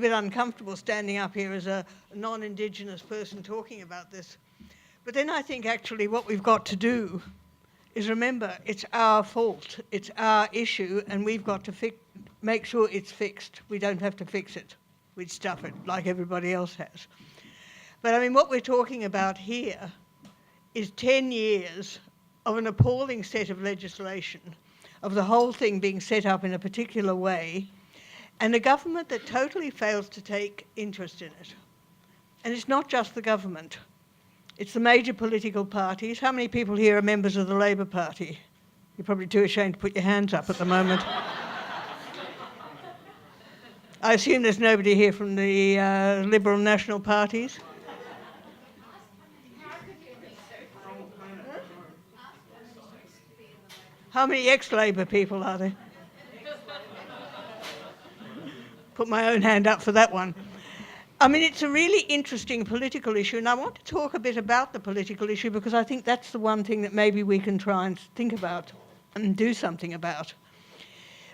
bit uncomfortable standing up here as a non-Indigenous person talking about this. But then I think actually what we've got to do is remember it's our fault, it's our issue, and we've got to make sure it's fixed. We don't have to fix it. We'd stuff it like everybody else has. But I mean, what we're talking about here is 10 years of an appalling set of legislation, of the whole thing being set up in a particular way, and a government that totally fails to take interest in it. And it's not just the government. It's the major political parties. How many people here are members of the Labour Party? You're probably too ashamed to put your hands up at the moment. I assume there's nobody here from the Liberal National parties? How many ex-Labour people are there? Put my own hand up for that one. I mean, it's a really interesting political issue, and I want to talk a bit about the political issue because I think that's the one thing that maybe we can try and think about and do something about.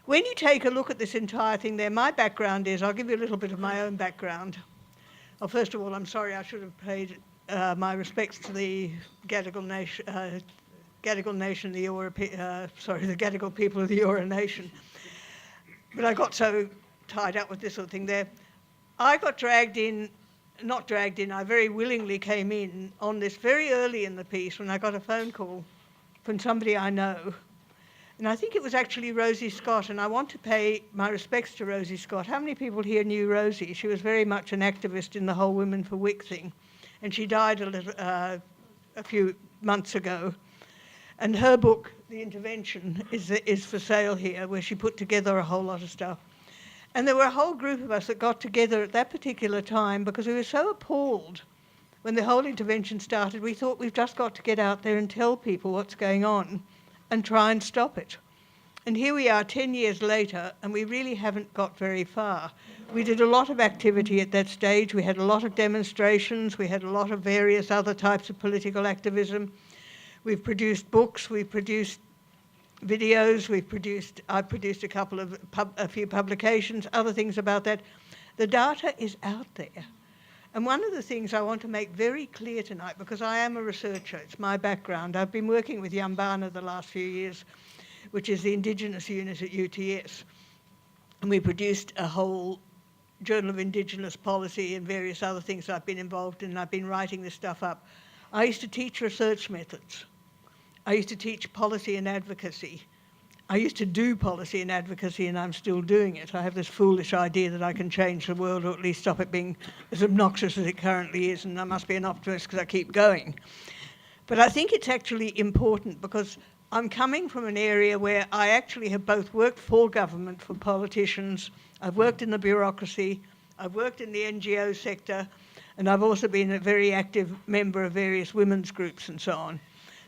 When you take a look at this entire thing there, my background is, I'll give you a little bit of my own background. Well, first of all, I'm sorry, I should have paid my respects to the Gadigal Nation, the Gadigal people of the Eora Nation. But I got so tied up with this sort of thing there. I got dragged in, not dragged in, I very willingly came in on this very early in the piece when I got a phone call from somebody I know. And I think it was actually Rosie Scott, and I want to pay my respects to Rosie Scott. How many people here knew Rosie? She was very much an activist in the whole Women for WIC thing. And she died a few months ago. And her book, The Intervention, is for sale here, where she put together a whole lot of stuff. And there were a whole group of us that got together at that particular time because we were so appalled when the whole intervention started. We thought we've just got to get out there and tell people what's going on and try and stop it. And here we are 10 years later, and we really haven't got very far. We did a lot of activity at that stage. We had a lot of demonstrations. We had a lot of various other types of political activism. We've produced books. We've produced videos. I've produced a few publications, other things about that. The data is out there. And one of the things I want to make very clear tonight, because I am a researcher, it's my background. I've been working with Yambana the last few years, which is the Indigenous unit at UTS. And we produced a whole Journal of Indigenous Policy and various other things I've been involved in, and I've been writing this stuff up. I used to teach research methods. I used to teach policy and advocacy. I used to do policy and advocacy, and I'm still doing it. I have this foolish idea that I can change the world, or at least stop it being as obnoxious as it currently is, and I must be an optimist because I keep going. But I think it's actually important because I'm coming from an area where I actually have both worked for government, for politicians, I've worked in the bureaucracy, I've worked in the NGO sector, and I've also been a very active member of various women's groups and so on.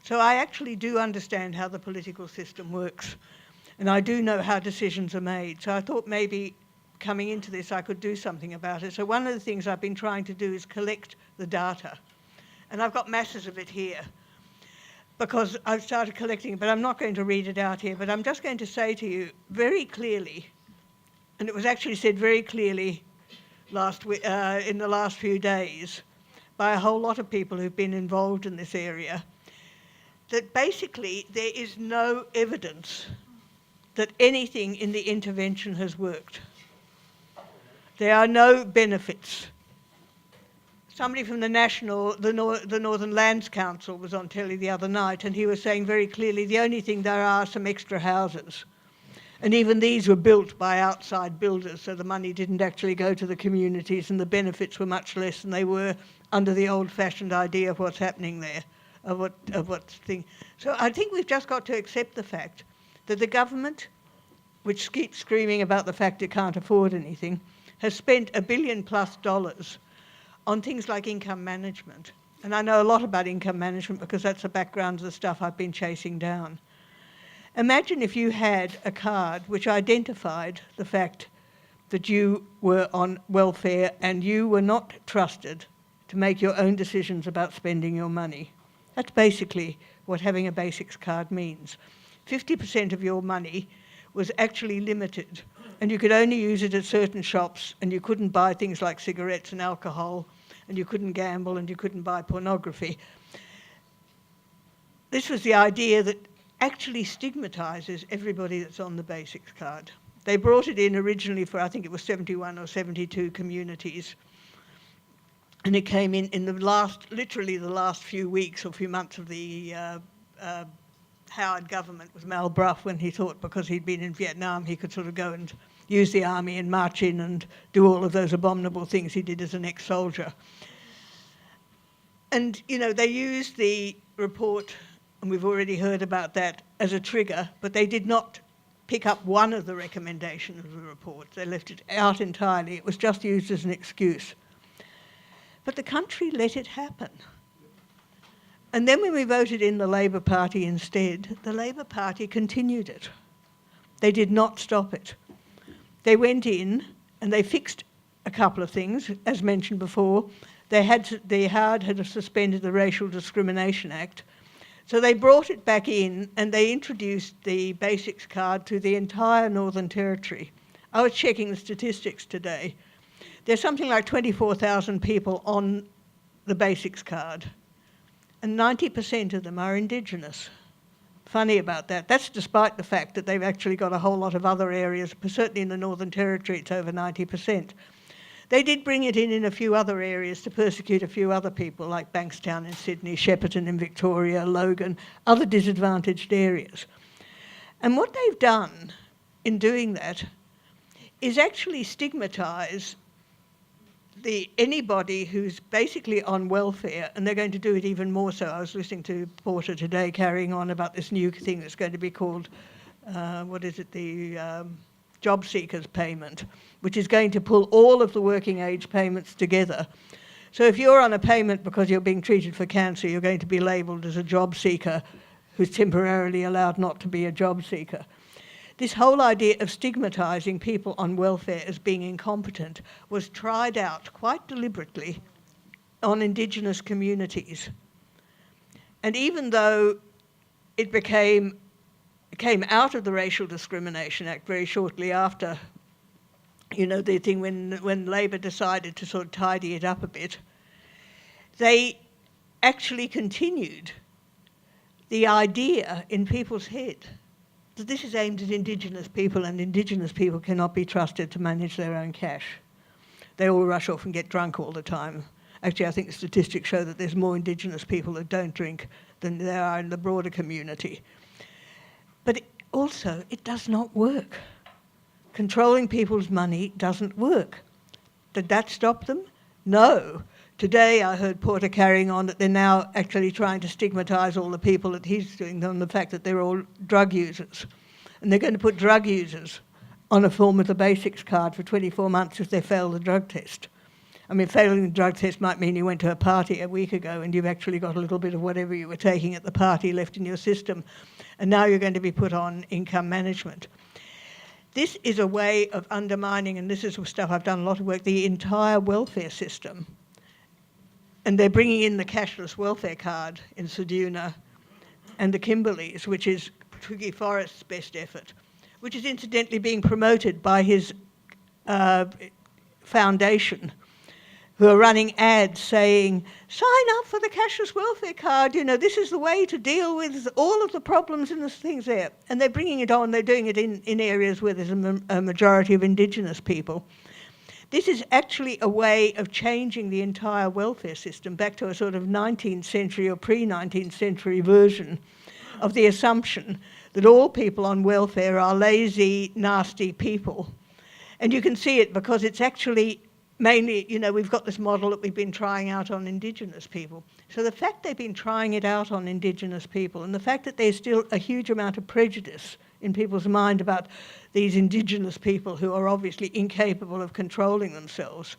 So I actually do understand how the political system works, and I do know how decisions are made. So I thought maybe coming into this I could do something about it. So one of the things I've been trying to do is collect the data. And I've got masses of it here because I've started collecting it, but I'm not going to read it out here, but I'm just going to say to you very clearly, and it was actually said very clearly in the last few days by a whole lot of people who've been involved in this area, that basically there is no evidence that anything in the intervention has worked. There are no benefits. Somebody from the Northern Lands Council was on telly the other night, and he was saying very clearly the only thing there are some extra houses. And even these were built by outside builders, so the money didn't actually go to the communities, and the benefits were much less than they were under the old-fashioned idea of what's happening there. So I think we've just got to accept the fact that the government, which keeps screaming about the fact it can't afford anything, has spent $1 billion+ on things like income management. And I know a lot about income management because that's the background of the stuff I've been chasing down. Imagine if you had a card which identified the fact that you were on welfare and you were not trusted to make your own decisions about spending your money. That's basically what having a Basicscard means. 50% of your money was actually limited, and you could only use it at certain shops, and you couldn't buy things like cigarettes and alcohol, and you couldn't gamble, and you couldn't buy pornography. This was the idea that actually stigmatises everybody that's on the Basics card. They brought it in originally for, I think it was 71 or 72 communities, and it came in the literally the last few weeks or few months of the Howard government with Mal Brough, when he thought because he'd been in Vietnam he could sort of go and use the army and march in and do all of those abominable things he did as an ex-soldier. And, you know, they used the report, and we've already heard about that, as a trigger, but they did not pick up one of the recommendations of the report. They left it out entirely. It was just used as an excuse. But the country let it happen. And then when we voted in the Labour Party instead, the Labour Party continued it. They did not stop it. They went in and they fixed a couple of things, as mentioned before. Howard had suspended the Racial Discrimination Act. So they brought it back in and they introduced the Basics card to the entire Northern Territory. I was checking the statistics today. There's something like 24,000 people on the Basics card, and 90% of them are Indigenous. Funny about that. That's despite the fact that they've actually got a whole lot of other areas, but certainly in the Northern Territory it's over 90%. They did bring it in a few other areas to persecute a few other people, like Bankstown in Sydney, Shepparton in Victoria, Logan, other disadvantaged areas. And what they've done in doing that is actually stigmatise anybody who's basically on welfare, and they're going to do it even more so. I was listening to Porter today carrying on about this new thing that's going to be called, the job seekers payment, which is going to pull all of the working age payments together. So if you're on a payment because you're being treated for cancer, you're going to be labelled as a job seeker who's temporarily allowed not to be a job seeker. This whole idea of stigmatising people on welfare as being incompetent was tried out quite deliberately on Indigenous communities. And even though it came out of the Racial Discrimination Act very shortly after, you know, the thing when Labor decided to sort of tidy it up a bit, they actually continued the idea in people's head that this is aimed at Indigenous people, and Indigenous people cannot be trusted to manage their own cash. They all rush off and get drunk all the time. Actually, I think the statistics show that there's more Indigenous people that don't drink than there are in the broader community. But it does not work. Controlling people's money doesn't work. Did that stop them? No. Today I heard Porter carrying on that they're now actually trying to stigmatise all the people that he's doing on the fact that they're all drug users. And they're going to put drug users on a form of the Basics card for 24 months if they fail the drug test. I mean, failing the drug test might mean you went to a party a week ago and you've actually got a little bit of whatever you were taking at the party left in your system, and now you're going to be put on income management. This is a way of undermining, and this is stuff I've done a lot of work, the entire welfare system. And they're bringing in the cashless welfare card in Ceduna and the Kimberleys, which is Twiggy Forrest's best effort, which is incidentally being promoted by his foundation, who are running ads saying, sign up for the cashless welfare card, you know, this is the way to deal with all of the problems and the things there. And they're bringing it on, they're doing it in areas where there's a majority of Indigenous people. This is actually a way of changing the entire welfare system back to a sort of 19th century or pre-19th century version of the assumption that all people on welfare are lazy, nasty people. And you can see it because it's actually mainly, you know, we've got this model that we've been trying out on Indigenous people. So the fact they've been trying it out on Indigenous people, and the fact that there's still a huge amount of prejudice in people's mind about these Indigenous people who are obviously incapable of controlling themselves,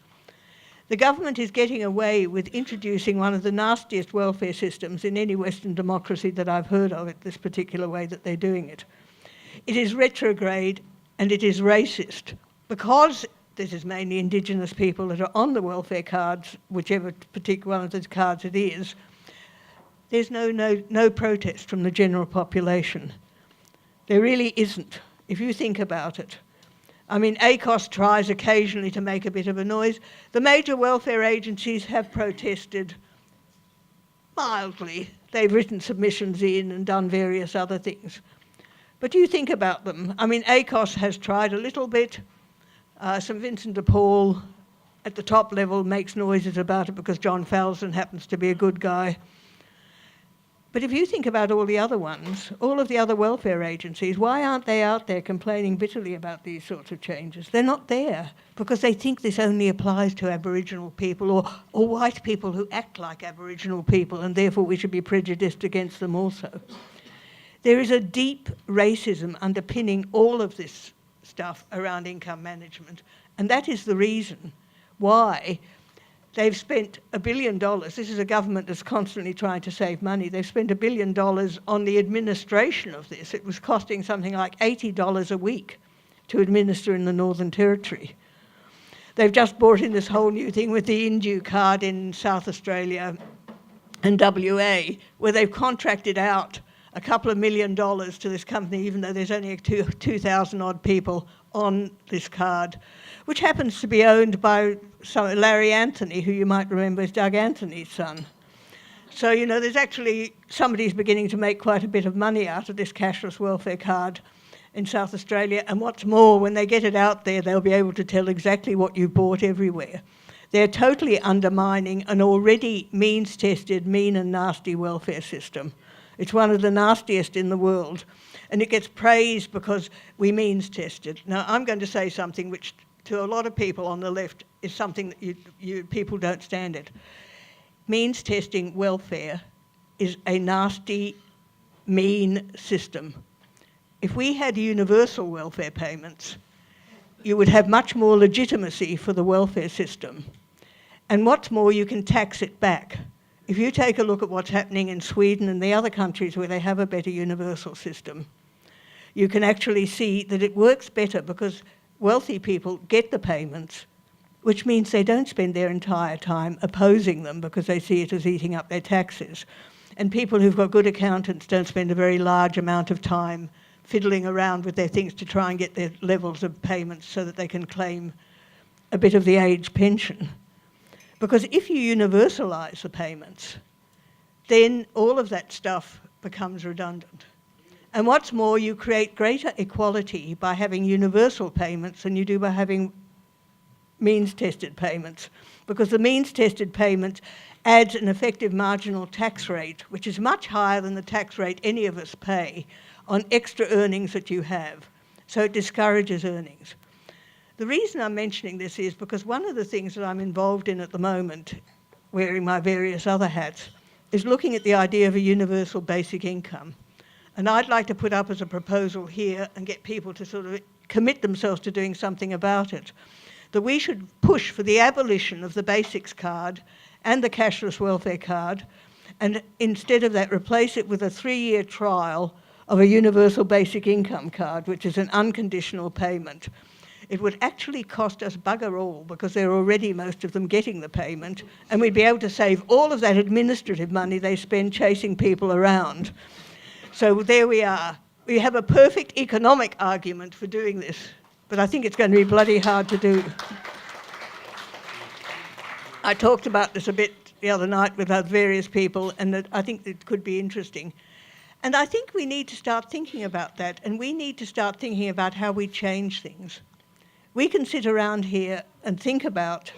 the government is getting away with introducing one of the nastiest welfare systems in any Western democracy that I've heard of, it this particular way that they're doing it. It is retrograde and it is racist, because this is mainly Indigenous people that are on the welfare cards, whichever particular one of those cards it is. There's no protest from the general population. There really isn't. if you think about it. I mean, ACOS tries occasionally to make a bit of a noise. The major welfare agencies have protested mildly. They've written submissions in and done various other things. But you think about them. I mean, ACOS has tried a little bit. St Vincent de Paul at the top level makes noises about it because John Falzon happens to be a good guy. But if you think about all the other ones, all of the other welfare agencies, why aren't they out there complaining bitterly about these sorts of changes? They're not there because they think this only applies to Aboriginal people or white people who act like Aboriginal people, and therefore we should be prejudiced against them also. There is a deep racism underpinning all of this stuff around income management, and that is the reason why they've spent $1 billion. This is a government that's constantly trying to save money. They've spent $1 billion on the administration of this. It was costing something like $80 a week to administer in the Northern Territory. They've just brought in this whole new thing with the Indue card in South Australia and WA, where they've contracted out a couple of $1 million to this company, even though there's only 2,000 odd people on this card, which happens to be owned by Larry Anthony, who you might remember is Doug Anthony's son. So, you know, there's actually somebody's beginning to make quite a bit of money out of this cashless welfare card in South Australia. And what's more, when they get it out there, they'll be able to tell exactly what you bought everywhere. They're totally undermining an already means-tested, mean and nasty welfare system. It's one of the nastiest in the world. And it gets praised because we means-tested. Now, I'm going to say something which, to a lot of people on the left, is something that you people don't stand it. Means-testing welfare is a nasty, mean system. If we had universal welfare payments, you would have much more legitimacy for the welfare system. And what's more, you can tax it back. If you take a look at what's happening in Sweden and the other countries where they have a better universal system, you can actually see that it works better because wealthy people get the payments, which means they don't spend their entire time opposing them because they see it as eating up their taxes. And people who've got good accountants don't spend a very large amount of time fiddling around with their things to try and get their levels of payments so that they can claim a bit of the age pension. Because if you universalise the payments, then all of that stuff becomes redundant. And what's more, you create greater equality by having universal payments than you do by having means-tested payments, because the means-tested payment adds an effective marginal tax rate, which is much higher than the tax rate any of us pay on extra earnings that you have. So it discourages earnings. The reason I'm mentioning this is because one of the things that I'm involved in at the moment, wearing my various other hats, is looking at the idea of a universal basic income. And I'd like to put up as a proposal here and get people to sort of commit themselves to doing something about it, that we should push for the abolition of the Basicscard and the cashless welfare card, and instead of that replace it with a 3-year trial of a universal basic income card, which is an unconditional payment. It would actually cost us bugger all because they're already, most of them, getting the payment, and we'd be able to save all of that administrative money they spend chasing people around. So there we are. We have a perfect economic argument for doing this, but I think it's going to be bloody hard to do. I talked about this a bit the other night with various people, and I think it could be interesting. And I think we need to start thinking about that, and we need to start thinking about how we change things. We can sit around here and think about,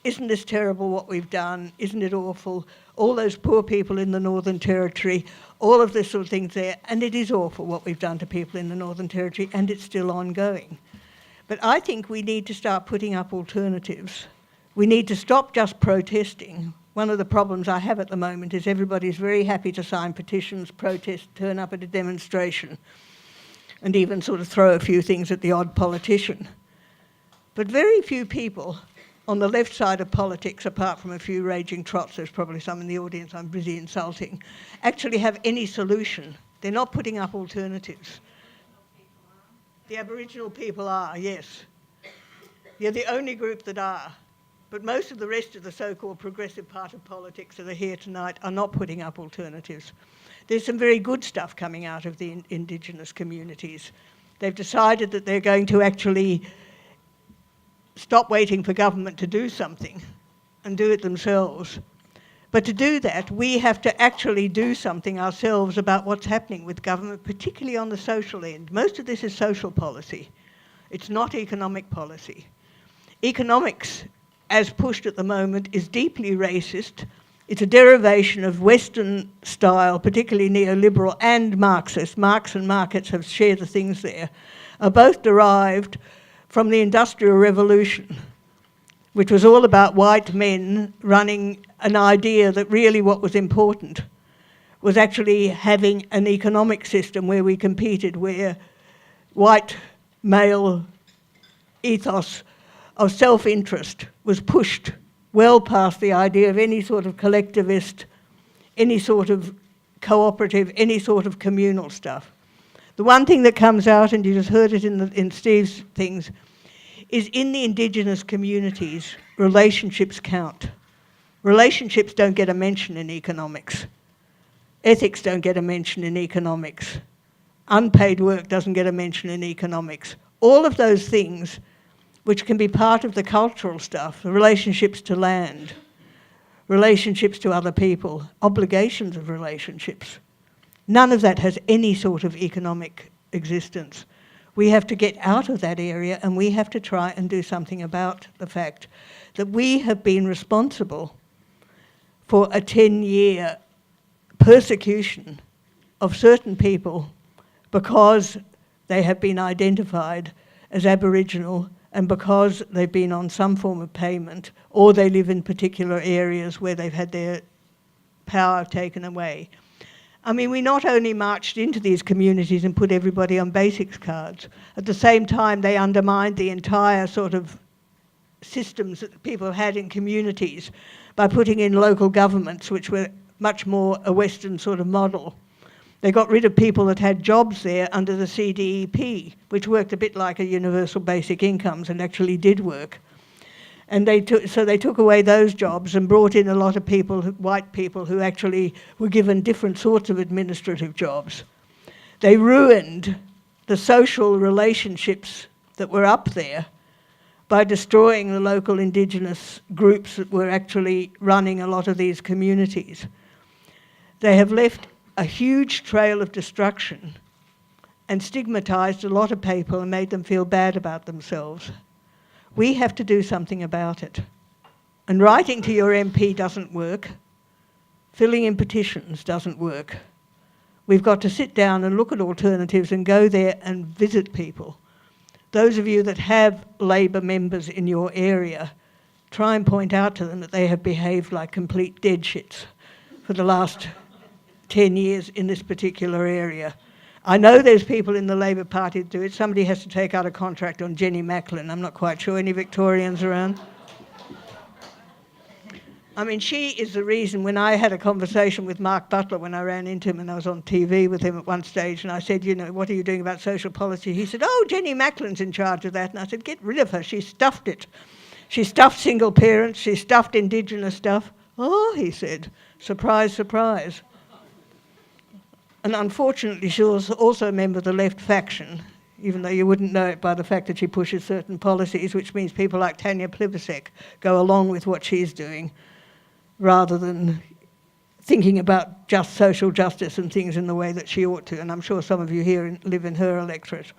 isn't this terrible what we've done? Isn't it awful? All those poor people in the Northern Territory, all of this sort of things there, and it is awful what we've done to people in the Northern Territory, and it's still ongoing. But I think we need to start putting up alternatives. We need to stop just protesting. One of the problems I have at the moment is everybody's very happy to sign petitions, protest, turn up at a demonstration, and even sort of throw a few things at the odd politician. But very few people on the left side of politics, apart from a few raging trots, there's probably some in the audience I'm busy insulting, actually have any solution. They're not putting up alternatives. The Aboriginal people are, yes. They're the only group that are. But most of the rest of the so-called progressive part of politics that are here tonight are not putting up alternatives. There's some very good stuff coming out of the Indigenous communities. They've decided that they're going to actually stop waiting for government to do something and do it themselves. But to do that, we have to actually do something ourselves about what's happening with government, particularly on the social end. Most of this is social policy. It's not economic policy. Economics, as pushed at the moment, is deeply racist. It's a derivation of Western style, particularly neoliberal and Marxist. Marx and markets have shared the things there, are both derived from the Industrial Revolution, which was all about white men running an idea that really what was important was actually having an economic system where we competed, where white male ethos of self-interest was pushed well past the idea of any sort of collectivist, any sort of cooperative, any sort of communal stuff. The one thing that comes out, and you just heard it in Steve's things, is in the Indigenous communities, relationships count. Relationships don't get a mention in economics. Ethics don't get a mention in economics. Unpaid work doesn't get a mention in economics. All of those things, which can be part of the cultural stuff, the relationships to land, relationships to other people, obligations of relationships, none of that has any sort of economic existence. We have to get out of that area, and we have to try and do something about the fact that we have been responsible for a 10-year persecution of certain people because they have been identified as Aboriginal and because they've been on some form of payment, or they live in particular areas where they've had their power taken away. I mean, we not only marched into these communities and put everybody on Basicscards, at the same time they undermined the entire sort of systems that people had in communities by putting in local governments, which were much more a Western sort of model. They got rid of people that had jobs there under the CDEP, which worked a bit like a universal basic incomes and actually did work. And they took away those jobs and brought in a lot of people, white people, who actually were given different sorts of administrative jobs. They ruined the social relationships that were up there by destroying the local Indigenous groups that were actually running a lot of these communities. They have left a huge trail of destruction and stigmatised a lot of people and made them feel bad about themselves. We have to do something about it. And writing to your MP doesn't work. Filling in petitions doesn't work. We've got to sit down and look at alternatives and go there and visit people. Those of you that have Labor members in your area, try and point out to them that they have behaved like complete dead shits for the last 10 years in this particular area. I know there's people in the Labor Party that do it. Somebody has to take out a contract on Jenny Macklin. I'm not quite sure. Any Victorians around? I mean, she is the reason. When I had a conversation with Mark Butler when I ran into him, and I was on TV with him at one stage, and I said, you know, what are you doing about social policy? He said, oh, Jenny Macklin's in charge of that. And I said, get rid of her. She stuffed it. She stuffed single parents. She stuffed Indigenous stuff. Oh, he said, surprise, surprise. And unfortunately, she was also a member of the left faction, even though you wouldn't know it by the fact that she pushes certain policies, which means people like Tanya Plibersek go along with what she's doing, rather than thinking about just social justice and things in the way that she ought to. And I'm sure some of you here live in her electorate.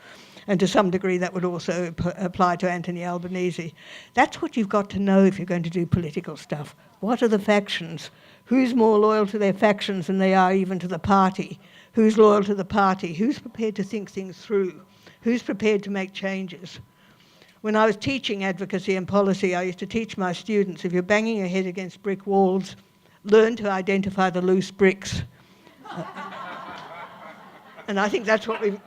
And to some degree that would also apply to Anthony Albanese. That's what you've got to know if you're going to do political stuff. What are the factions? Who's more loyal to their factions than they are even to the party? Who's loyal to the party? Who's prepared to think things through? Who's prepared to make changes? When I was teaching advocacy and policy, I used to teach my students, if you're banging your head against brick walls, learn to identify the loose bricks. And I think that's what we've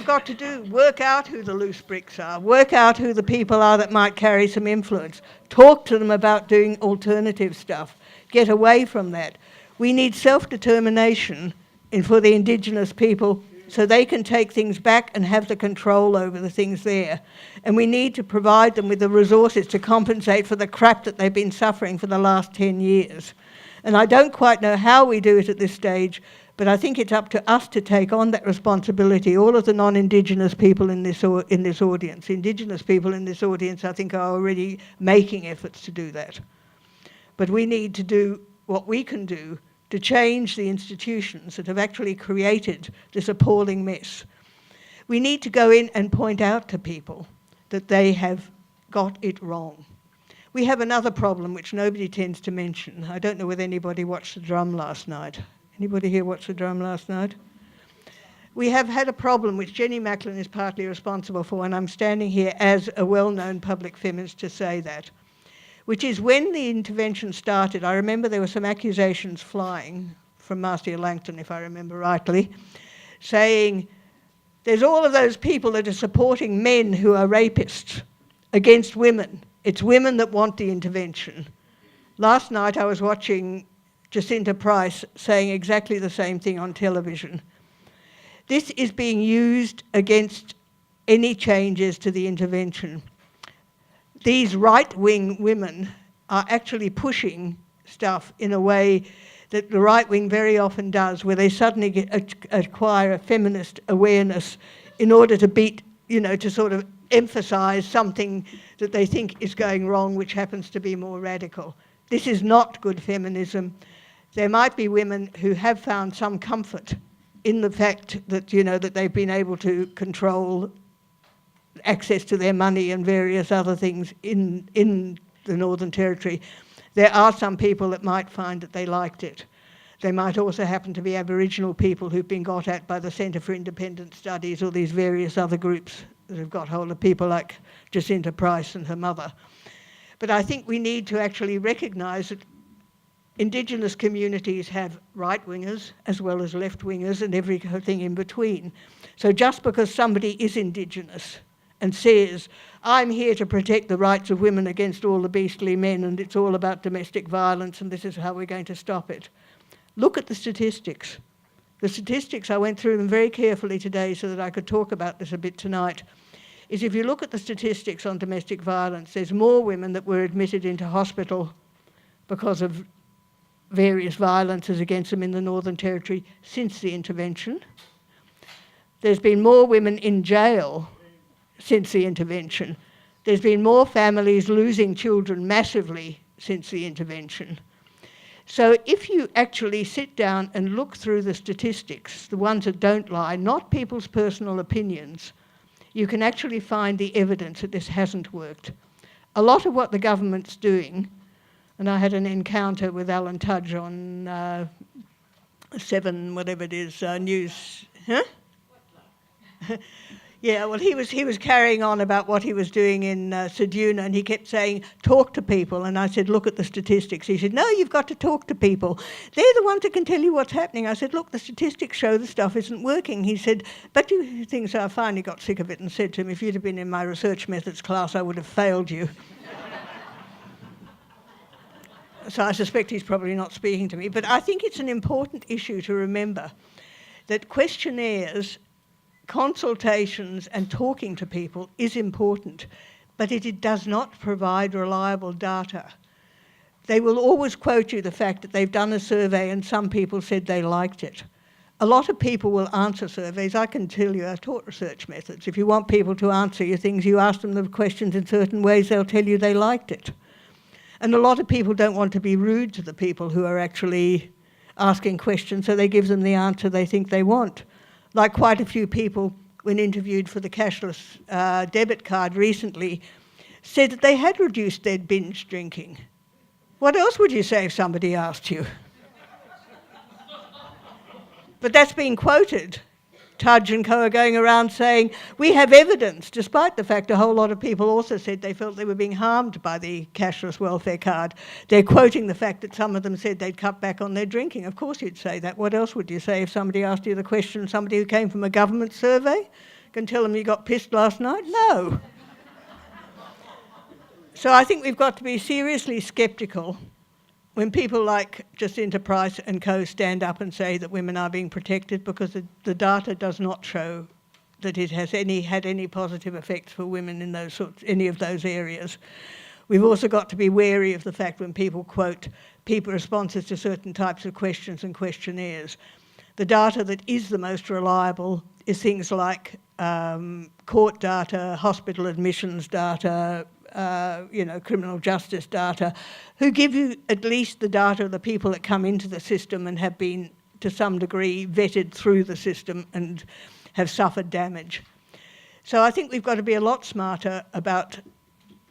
got to do. Work out who the loose bricks are. Work out who the people are that might carry some influence. Talk to them about doing alternative stuff. Get away from that. We need self-determination for the Indigenous people so they can take things back and have the control over the things there. And we need to provide them with the resources to compensate for the crap that they've been suffering for the last 10 years. And I don't quite know how we do it at this stage, But I think it's up to us to take on that responsibility. All of the non-Indigenous people in this audience, Indigenous people in this audience, I think are already making efforts to do that. But we need to do what we can do to change the institutions that have actually created this appalling mess. We need to go in and point out to people that they have got it wrong. We have another problem which nobody tends to mention. I don't know whether anybody watched The Drum last night. Anybody here watch The Drum last night? We have had a problem which Jenny Macklin is partly responsible for, and I'm standing here as a well-known public feminist to say that, which is when the intervention started, I remember there were some accusations flying from Marcia Langton, if I remember rightly, saying there's all of those people that are supporting men who are rapists against women. It's women that want the intervention. Last night I was watching Jacinta Price saying exactly the same thing on television. This is being used against any changes to the intervention. These right-wing women are actually pushing stuff in a way that the right wing very often does, where they suddenly acquire a feminist awareness in order to beat, to sort of emphasise something that they think is going wrong, which happens to be more radical. This is not good feminism. There might be women who have found some comfort in the fact that, that they've been able to control access to their money and various other things in the Northern Territory. There are some people that might find that they liked it. They might also happen to be Aboriginal people who've been got at by the Centre for Independent Studies or these various other groups that have got hold of people like Jacinta Price and her mother. But I think we need to actually recognise that Indigenous communities have right-wingers as well as left-wingers and everything in between. So just because somebody is Indigenous and says, I'm here to protect the rights of women against all the beastly men and it's all about domestic violence and this is how we're going to stop it. Look at the statistics. The statistics, I went through them very carefully today so that I could talk about this a bit tonight, is if you look at the statistics on domestic violence, there's more women that were admitted into hospital because of various violences against them in the Northern Territory since the intervention. There's been more women in jail since the intervention. There's been more families losing children massively since the intervention. So if you actually sit down and look through the statistics, the ones that don't lie, not people's personal opinions, you can actually find the evidence that this hasn't worked. A lot of what the government's doing, and I had an encounter with Alan Tudge on 7, whatever it is, news, huh? Yeah, well, he was carrying on about what he was doing in Ceduna, and he kept saying, talk to people. And I said, look at the statistics. He said, no, you've got to talk to people. They're the ones that can tell you what's happening. I said, look, the statistics show the stuff isn't working. He said, but you think so? I finally got sick of it and said to him, if you'd have been in my research methods class, I would have failed you. So I suspect he's probably not speaking to me. But I think it's an important issue to remember that questionnaires, consultations and talking to people is important, but it does not provide reliable data. They will always quote you the fact that they've done a survey and some people said they liked it. A lot of people will answer surveys. I can tell you, I've taught research methods. If you want people to answer you things, you ask them the questions in certain ways, they'll tell you they liked it. And a lot of people don't want to be rude to the people who are actually asking questions, so they give them the answer they think they want. Like quite a few people, when interviewed for the cashless debit card recently, said that they had reduced their binge drinking. What else would you say if somebody asked you? But that's being quoted. Tudge and co are going around saying, we have evidence, despite the fact a whole lot of people also said they felt they were being harmed by the cashless welfare card. They're quoting the fact that some of them said they'd cut back on their drinking. Of course you'd say that. What else would you say if somebody asked you the question, somebody who came from a government survey? Can tell them you got pissed last night? No. So I think we've got to be seriously sceptical when people like Jacinta Price and co stand up and say that women are being protected, because the data does not show that it has had any positive effects for women in any of those areas. We've also got to be wary of the fact when people quote people responses to certain types of questions and questionnaires. The data that is the most reliable is things like court data, hospital admissions data, criminal justice data, who give you at least the data of the people that come into the system and have been, to some degree, vetted through the system and have suffered damage. So I think we've got to be a lot smarter about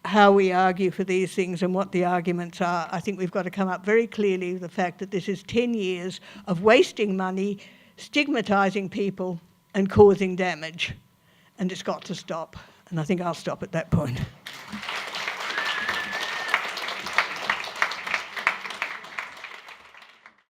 how we argue for these things and what the arguments are. I think we've got to come up very clearly with the fact that this is 10 years of wasting money, stigmatising people and causing damage. And it's got to stop. And I think I'll stop at that point.